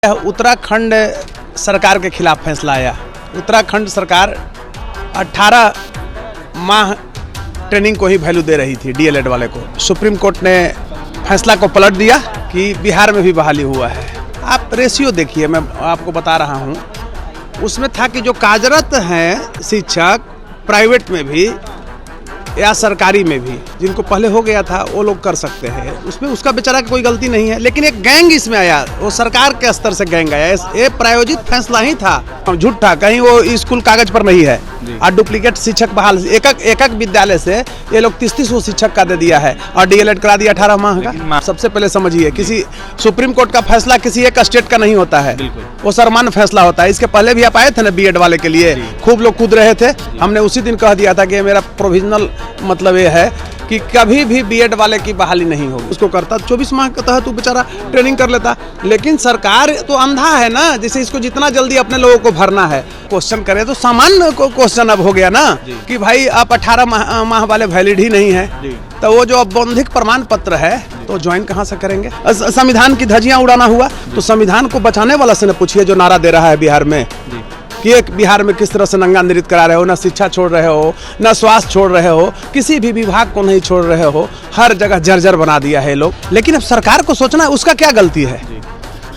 उत्तराखंड सरकार के खिलाफ फैसला आया। उत्तराखंड सरकार 18 माह ट्रेनिंग को ही वैल्यू दे रही थी, डीएलएड वाले को। सुप्रीम कोर्ट ने फैसला को पलट दिया कि बिहार में भी बहाली हुआ है। आप रेशियो देखिए, मैं आपको बता रहा हूँ, उसमें था कि जो कार्यरत हैं शिक्षक प्राइवेट में भी या सरकारी में भी, जिनको पहले हो गया था वो लोग कर सकते हैं, उसमें उसका बेचारा की कोई गलती नहीं है। लेकिन एक गैंग इसमें आया, वो सरकार के स्तर से गैंग आया, ये प्रायोजित फैसला ही था, झूठा, कहीं वो स्कूल कागज पर नहीं है। और डुप्लीकेट शिक्षक बहाल एक विद्यालय से ये लोग 30-30 शिक्षक का दे दिया है और डीएलएड करा दिया 18 माह का। सबसे पहले समझिए, किसी सुप्रीम कोर्ट का फैसला किसी एक स्टेट का नहीं होता है, वो सर्वमान्य फैसला होता है। इसके पहले भी आप आए थे ना बीएड वाले के लिए, खूब लोग कूद रहे थे। हमने उसी दिन कह दिया था कि मेरा प्रोविजनल मतलब ये है कि कभी भी बीएड वाले की बहाली नहीं होगी। उसको करता 24 माह के तहत वो बेचारा ट्रेनिंग कर लेता। लेकिन सरकार तो अंधा है ना, जैसे इसको जितना जल्दी अपने लोगों को भरना है। क्वेश्चन करे तो सामान्य क्वेश्चन अब हो गया ना कि भाई आप 18 माह वाले वैलिड ही नहीं है, तो वो जो औपबंधिक प्रमाण पत्र है तो ज्वाइन कहाँ से करेंगे? संविधान की धज्जियां उड़ाना हुआ तो संविधान को बचाने वाला से न पूछिए जो नारा दे रहा है बिहार में कि एक बिहार में किस तरह से नंगा नृत्य करा रहे हो, ना शिक्षा छोड़ रहे हो, ना स्वास्थ्य छोड़ रहे हो, किसी भी विभाग को नहीं छोड़ रहे हो, हर जगह जर्जर बना दिया है लोग। लेकिन अब सरकार को सोचना है उसका क्या गलती है।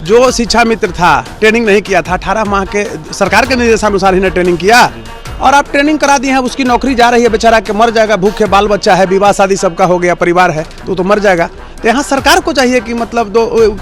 जो शिक्षा मित्र था, ट्रेनिंग नहीं किया था, 18 माह के सरकार के निर्देशानुसार ही ने ट्रेनिंग किया और आप ट्रेनिंग करा दिए हैं, उसकी नौकरी जा रही है, बेचारा के मर जाएगा, भूखे बाल बच्चा है, विवाह शादी सबका हो गया, परिवार है, तो मर जाएगा। तो यहाँ सरकार को चाहिए कि मतलब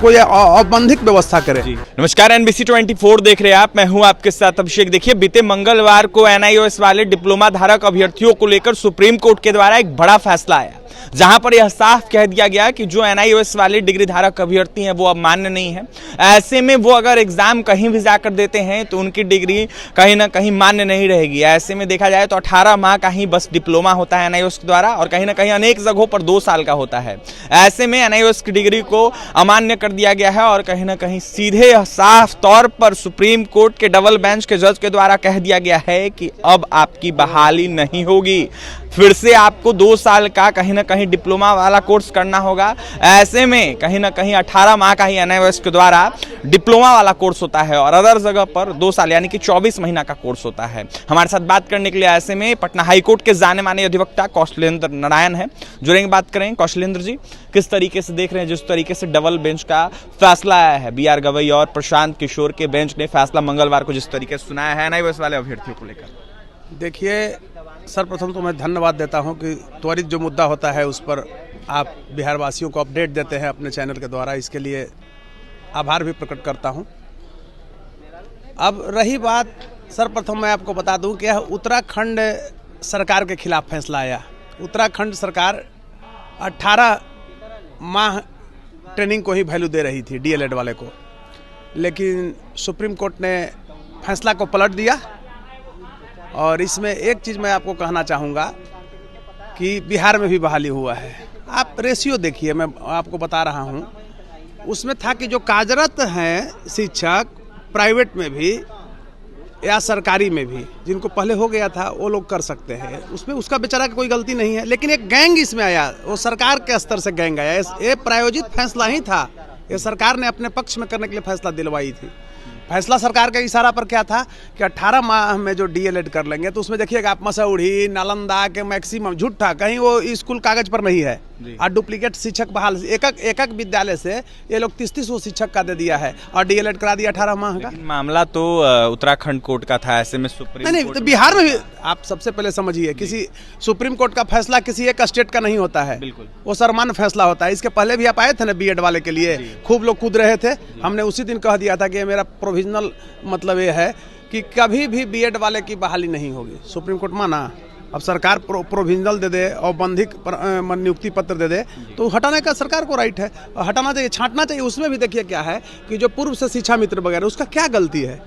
कोई औपबंधिक व्यवस्था करे। नमस्कार, NBC 24 देख रहे हैं आप, मैं हूँ आपके साथ अभिषेक। देखिए, बीते मंगलवार को NIOS वाले डिप्लोमा धारक अभ्यर्थियों को लेकर सुप्रीम कोर्ट के द्वारा एक बड़ा फैसला आया, जहां पर यह साफ कह दिया गया कि जो NIOS वाले डिग्री धारक अभ्यर्थी हैं वो अब मान्य नहीं है। ऐसे में वो अगर एग्जाम कहीं भी जाकर देते हैं तो उनकी डिग्री कहीं ना कहीं मान्य नहीं रहेगी। ऐसे में देखा जाए तो 18 माह का ही बस डिप्लोमा होता है NIOS के द्वारा और कहीं ना कहीं अनेक जगहों पर 2 साल का होता है। ऐसे में NIOS की डिग्री को अमान्य कर दिया गया है और कहीं ना कहीं सीधे साफ तौर पर सुप्रीम कोर्ट के डबल बेंच के जज के द्वारा कह दिया गया है कि अब आपकी बहाली नहीं होगी, फिर से आपको 2 साल का कहीं ना कहीं डिप्लोमा वाला कोर्स करना होगा। ऐसे में कहीं ना कहीं 18 माह का ही NIOS के द्वारा डिप्लोमा वाला कोर्स होता है और अदर जगह पर 2 साल यानी कि 24 महीना का कोर्स होता है। हमारे साथ बात करने के लिए ऐसे में पटना हाईकोर्ट के जाने माने अधिवक्ता कौशलेंद्र नारायण है, जुड़ेंगे, बात करें। कौशलेंद्र जी, किस तरीके से देख रहे हैं जिस तरीके से डबल बेंच का फैसला आया है, BR गवई और प्रशांत किशोर के बेंच ने फैसला मंगलवार को जिस तरीके से सुनाया है NIOS वाले अभ्यर्थियों को लेकर? देखिए, सर्वप्रथम तो मैं धन्यवाद देता हूं कि त्वरित जो मुद्दा होता है उस पर आप बिहार वासियों को अपडेट देते हैं अपने चैनल के द्वारा, इसके लिए आभार भी प्रकट करता हूं। अब रही बात, सर्वप्रथम मैं आपको बता दूं कि यह उत्तराखंड सरकार के खिलाफ फैसला आया। उत्तराखंड सरकार 18 माह ट्रेनिंग को ही वैल्यू दे रही थी, डीएलएड वाले को। लेकिन सुप्रीम कोर्ट ने फैसला को पलट दिया और इसमें एक चीज़ मैं आपको कहना चाहूँगा कि बिहार में भी बहाली हुआ है। आप रेशियो देखिए, मैं आपको बता रहा हूँ, उसमें था कि जो कार्यरत हैं शिक्षक प्राइवेट में भी या सरकारी में भी, जिनको पहले हो गया था वो लोग कर सकते हैं, उसमें उसका बेचारा की कोई गलती नहीं है। लेकिन एक गैंग इसमें आया, वो सरकार के स्तर से गैंग आया, ये प्रायोजित फैसला ही था, ये सरकार ने अपने पक्ष में करने के लिए फैसला दिलवाई थी। फैसला सरकार के इशारा पर क्या था कि 18 माह में जो डीएलएड कर लेंगे तो उसमें देखिएगा आप मसूरी, नालंदा के मैक्सिमम, झूठा, कहीं वो स्कूल कागज पर नहीं है और डुप्लीकेट शिक्षक बहाल एक विद्यालय से ये लोग 30-30 शिक्षक का दे दिया है और डीएलएड करा दिया 18 माह का। मामला तो उत्तराखंड कोर्ट का था, ऐसे में सुप्रीम नहीं, तो बिहार में भी आप सबसे पहले समझिए, किसी सुप्रीम कोर्ट का फैसला किसी एक स्टेट का नहीं होता है, वो सर्वमान्य फैसला होता है। इसके पहले भी आप आए थे ना बीएड वाले के लिए, खूब लोग कूद रहे थे। हमने उसी दिन कह दिया था कि मेरा प्रोविजनल मतलब ये है कि कभी भी बीएड वाले की बहाली नहीं होगी। सुप्रीम कोर्ट माना, अब सरकार प्रोविजनल दे दे, औपबंधिक नियुक्ति पत्र दे दे तो हटाने का सरकार को राइट है, और हटाना चाहिए, छांटना चाहिए। उसमें भी देखिए क्या है कि जो पूर्व से शिक्षा मित्र वगैरह, उसका क्या गलती है?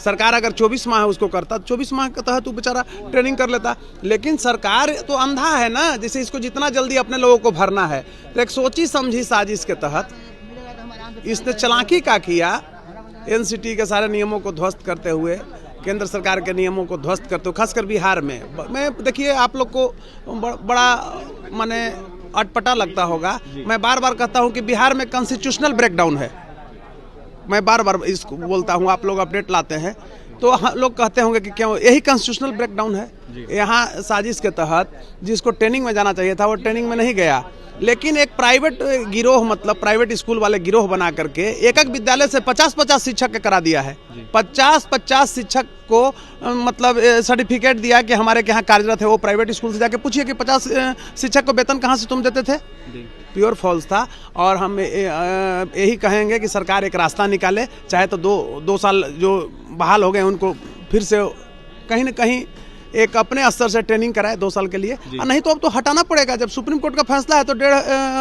सरकार अगर 24 माह उसको करता, 24 माह के तहत वो बेचारा ट्रेनिंग कर लेता। लेकिन सरकार तो अंधा है ना, जैसे इसको जितना जल्दी अपने लोगों को भरना है, तो एक सोची समझी साजिश के तहत इसने चालाकी का किया, NCT के सारे नियमों को ध्वस्त करते हुए, केंद्र सरकार के नियमों को ध्वस्त करते हुए, खासकर बिहार में। मैं देखिए, आप लोग को बड़ा माने अटपटा लगता होगा, मैं बार बार कहता हूं कि बिहार में कॉन्स्टिट्यूशनल ब्रेकडाउन है। मैं बार बार इसको बोलता हूँ, आप लोग अपडेट लाते हैं तो लोग कहते होंगे कि क्यों, यही कॉन्स्टिट्यूशनल ब्रेकडाउन है। यहाँ साजिश के तहत जिसको ट्रेनिंग में जाना चाहिए था वो ट्रेनिंग में नहीं गया, लेकिन एक प्राइवेट गिरोह, मतलब प्राइवेट स्कूल वाले गिरोह बना करके एक एक विद्यालय से 50-50 शिक्षक के करा दिया है। 50-50 शिक्षक को मतलब सर्टिफिकेट दिया कि हमारे यहाँ कार्यरत है। वो प्राइवेट स्कूल से जाके पूछिए कि 50 शिक्षक को वेतन कहाँ से तुम देते थे? प्योर फॉल्स था। और हम यही कहेंगे कि सरकार एक रास्ता निकाले, चाहे तो दो साल जो बहाल हो गए उनको फिर से कहीं ना कहीं एक अपने स्तर से ट्रेनिंग कराए 2 साल के लिए, और नहीं तो अब तो हटाना पड़ेगा। जब सुप्रीम कोर्ट का फैसला है तो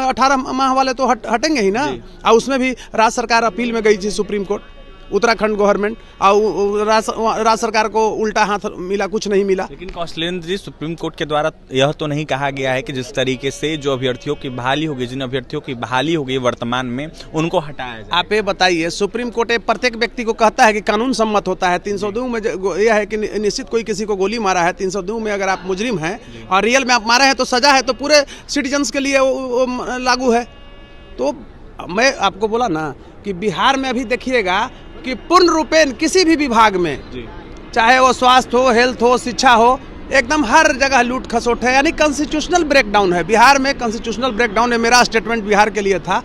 18 माह वाले तो हटेंगे ही ना। और उसमें भी राज्य सरकार अपील में गई थी सुप्रीम कोर्ट, उत्तराखंड गवर्नमेंट, और राज्य सरकार को उल्टा हाथ मिला, कुछ नहीं मिला। लेकिन कौशलेंद्र जी, सुप्रीम कोर्ट के द्वारा यह तो नहीं कहा गया है कि जिस तरीके से जो अभ्यर्थियों की बहाली होगी, जिन अभ्यर्थियों की बहाली होगी वर्तमान में, उनको हटाया जाए। आप ये बताइए, सुप्रीम कोर्ट प्रत्येक व्यक्ति को कहता है कि कानून सम्मत होता है। 302 में यह है कि निश्चित कोई किसी को गोली मारा है, 302 में अगर आप मुजरिम हैं और रियल में आप मारे हैं तो सजा है, तो पूरे सिटीजन्स के लिए वो लागू है। तो मैं आपको बोला ना कि बिहार में अभी देखिएगा कि पूर्ण रूपेण किसी भी विभाग में, चाहे वो स्वास्थ्य हो, हेल्थ हो, शिक्षा हो, एकदम हर जगह लूट खसोट है। यानी कॉन्स्टिट्यूशनल ब्रेकडाउन है बिहार में। कॉन्स्टिट्यूशनल ब्रेकडाउन है। मेरा स्टेटमेंट बिहार के लिए था।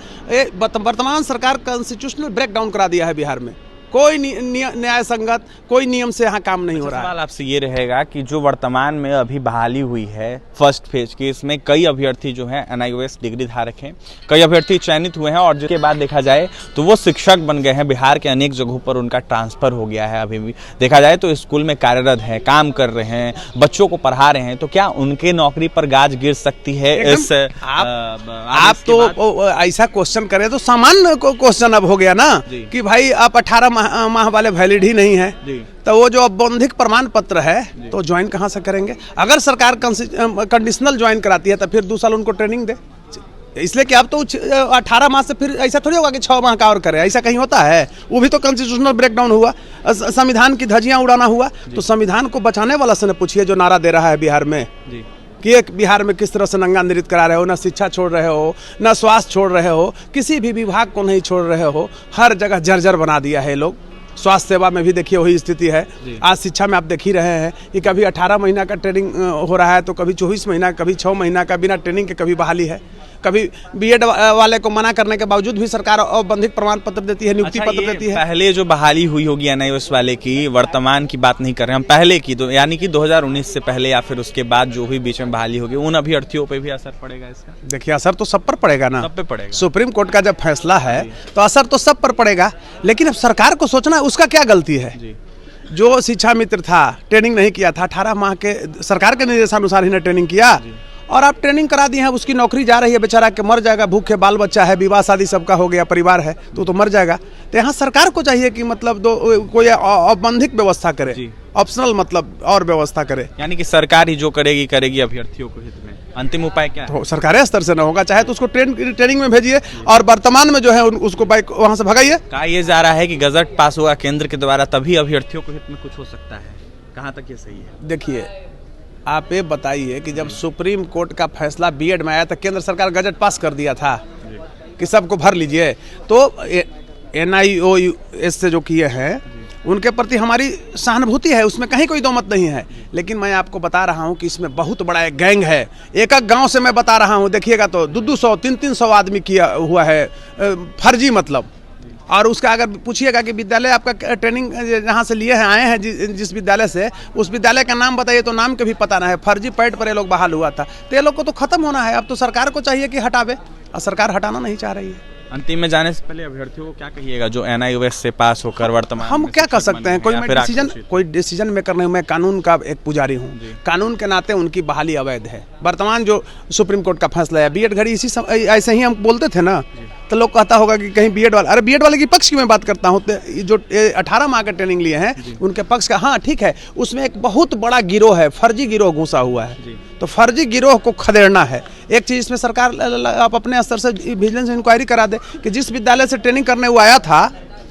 वर्तमान सरकार कॉन्स्टिट्यूशनल ब्रेकडाउन करा दिया है बिहार में। कोई न्याय संगत, कोई नियम से यहाँ काम नहीं हो रहा है। सवाल आपसे ये रहेगा कि जो वर्तमान में अभी बहाली हुई है फर्स्ट फेज की, इसमें कई अभ्यर्थी जो हैं NIOS डिग्री धारक हैं, कई अभ्यर्थी चयनित हुए हैं और जिसके बाद देखा जाए तो वो शिक्षक बन गए हैं। बिहार के अनेक जगहों पर उनका ट्रांसफर हो गया है। अभी भी देखा जाए तो स्कूल में कार्यरत हैं, काम कर रहे हैं, बच्चों को पढ़ा रहे हैं। तो क्या उनके नौकरी पर गाज गिर सकती है? इस आप तो ऐसा क्वेश्चन करें तो सामान्य क्वेश्चन अब हो गया ना कि भाई आप 18 माह वाले वैलिड ही नहीं है, तो वो जो औपबंधिक प्रमाण पत्र है तो ज्वाइन कहाँ से करेंगे? अगर सरकार कंडीशनल ज्वाइन कराती है तो फिर 2 साल उनको ट्रेनिंग दे। इसलिए कि अब तो 18 माह से फिर ऐसा थोड़ी होगा कि 6 माह का और करे, ऐसा कहीं होता है? वो भी तो कॉन्स्टिट्यूशनल ब्रेकडाउन हुआ, संविधान की धज्जियां उड़ाना हुआ। तो संविधान को बचाने वाला से न पूछिए जो नारा दे रहा है बिहार में कि एक बिहार में किस तरह से नंगा नृत्य करा रहे हो, ना शिक्षा छोड़ रहे हो, ना स्वास्थ्य छोड़ रहे हो, किसी भी विभाग को नहीं छोड़ रहे हो, हर जगह जर्जर बना दिया है लोग। स्वास्थ्य सेवा में भी देखिए वही स्थिति है। आज शिक्षा में आप देख ही रहे हैं कि कभी 18 महीना का ट्रेनिंग हो रहा है तो कभी 24 महीना, कभी 6 महीना का बिना ट्रेनिंग के कभी बहाली है। कभी बीएड वाले को मना करने के बावजूद भी सरकार औपबंधिक प्रमाण पत्र देती है, नियुक्ति पत्र देती है। पहले जो बहाली हुई होगी NIOS वाले की, वर्तमान की बात नहीं कर रहे हम, पहले की, यानी कि 2019 से पहले या फिर उसके बाद जो भी बीच में बहाली होगी, उन अभ्यर्थियों पे भी असर पड़ेगा इसका? देखिए, असर तो सब पर पड़ेगा ना, सब पे पड़ेगा। सुप्रीम कोर्ट का जब फैसला है तो असर तो सब पर पड़ेगा। लेकिन अब सरकार को सोचना है उसका क्या गलती है। जो शिक्षा मित्र था, ट्रेनिंग नहीं किया था, 18 माह के सरकार के निर्देशानुसार ही ने ट्रेनिंग किया, और आप ट्रेनिंग करा दी है, उसकी नौकरी जा रही है, बेचारा के मर जाएगा, भूखे बाल बच्चा है, विवाह शादी सबका हो गया, परिवार है, तो मर जाएगा। तो यहाँ सरकार को चाहिए कि मतलब कोई औपबंधिक व्यवस्था करे, ऑप्शनल मतलब और व्यवस्था करे। यानी कि सरकार ही जो करेगी अभ्यर्थियों को हित में। अंतिम उपाय क्या है? सरकारी स्तर से ना होगा, चाहे तो उसको ट्रेनिंग में भेजिए और वर्तमान में जो है उसको बाइक वहाँ से भगाइए। कहा यह जा रहा है कि गजट पास हुआ केंद्र के द्वारा तभी अभ्यर्थियों को हित में कुछ हो सकता है, कहाँ तक ये सही है? देखिए, आप ये बताइए कि जब सुप्रीम कोर्ट का फैसला बीएड में आया तो केंद्र सरकार गजट पास कर दिया था कि सबको भर लीजिए। तो NIOS से जो किए हैं उनके प्रति हमारी सहानुभूति है, उसमें कहीं कोई दो मत नहीं है। लेकिन मैं आपको बता रहा हूं कि इसमें बहुत बड़ा एक गैंग है। एक गांव से मैं बता रहा हूं, देखिएगा तो 200, 300 आदमी किया हुआ है फर्जी मतलब। और उसका अगर पूछिएगा कि विद्यालय आपका ट्रेनिंग जहाँ से लिए हैं, आए हैं जिस विद्यालय से, उस विद्यालय का नाम बताइए तो नाम के भी पता ना है। फर्जी पैड पर ये लोग बहाल हुआ था। तो ये लोग को तो खत्म होना है। अब तो सरकार को चाहिए कि हटावे, और सरकार हटाना नहीं चाह रही है। अंतिम में जाने से पहले अभ्यर्थियों को क्या कहिएगा जो NIOS से पास होकर वर्तमान हम क्या कर सकते हैं? कोई डिसीजन मेकर नहीं। मैं कानून का एक पुजारी हूँ। कानून के नाते उनकी बहाली अवैध है। वर्तमान जो सुप्रीम कोर्ट का फैसला है, बीएड घड़ी ऐसे ही हम बोलते थे ना, तो लोग कहता होगा कि कहीं बीएड वाला, अरे बीएड वाले की पक्ष की मैं बात करता हूँ। जो 18 माह का ट्रेनिंग लिए हैं उनके पक्ष का, हाँ ठीक है, उसमें एक बहुत बड़ा गिरोह है, फर्जी गिरोह घुसा हुआ है। तो फर्जी गिरोह को खदेड़ना है। एक चीज़ इसमें सरकार आप अपने स्तर से विजिलेंस इंक्वायरी करा दे कि जिस विद्यालय से ट्रेनिंग करने वो आया था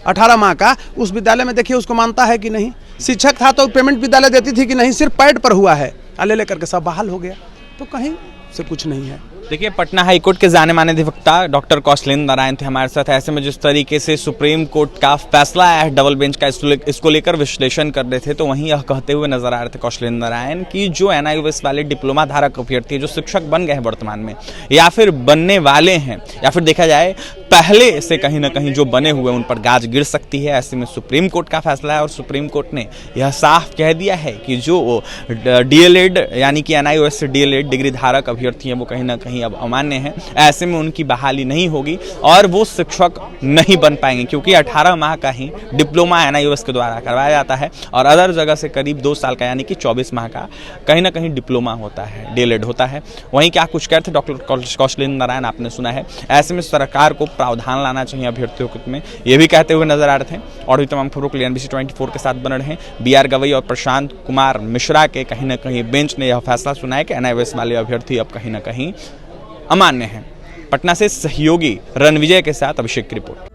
18 माह का, उस विद्यालय में देखिए उसको मानता है कि नहीं। शिक्षक था तो पेमेंट विद्यालय देती थी कि नहीं, सिर्फ पैड पर हुआ है, ले लेकर के सब बहाल हो गया। तो कहीं से कुछ नहीं है। देखिए, पटना हाई कोर्ट के जाने माने अधिवक्ता डॉक्टर कौशलेंद्र नारायण थे हमारे साथ। ऐसे में जिस तरीके से सुप्रीम कोर्ट का फैसला आया है डबल बेंच का, इसको लेकर विश्लेषण कर रहे थे, तो वहीं यह कहते हुए नजर आ रहे थे कौशलेंद्र नारायण कि जो एनआईओएस वाले डिप्लोमा धारक अभ्यर्थी जो शिक्षक बन गए हैं वर्तमान में, या फिर बनने वाले हैं, या फिर देखा जाए पहले से कहीं ना कहीं जो बने हुए उन पर गाज गिर सकती है। ऐसे में सुप्रीम कोर्ट का फैसला है और सुप्रीम कोर्ट ने यह साफ कह दिया है कि जो डीएलएड यानी कि एनआईओएस से डीएलएड डिग्री धारक अभ्यर्थी हैं वो कहीं ना कहीं अब अमान्य हैं। ऐसे में उनकी बहाली नहीं होगी और वो शिक्षक नहीं बन पाएंगे, क्योंकि 18 माह का ही डिप्लोमा एनआईओएस के द्वारा करवाया जाता है और अदर जगह से करीब 2 साल का यानी कि 24 माह का कहीं ना कहीं डिप्लोमा होता है, डीएलएड होता है। वहीं क्या कुछ कहते थे डॉक्टर कौशलेंद्र नारायण, आपने सुना है। ऐसे में सरकार को प्रावधान लाना चाहिए अभ्यर्थियों के हित में, ये भी कहते हुए नजर आ रहे थे। और भी तमाम खबरों के लिए NBC 24 के साथ बने रहें। BR गवई और प्रशांत कुमार मिश्रा के कहीं ना कहीं बेंच ने यह फैसला सुना है कि एनआईओएस वाले अभ्यर्थी अब कहीं ना कहीं अमान्य हैं। पटना से सहयोगी रणविजय के साथ अभिषेक की रिपोर्ट।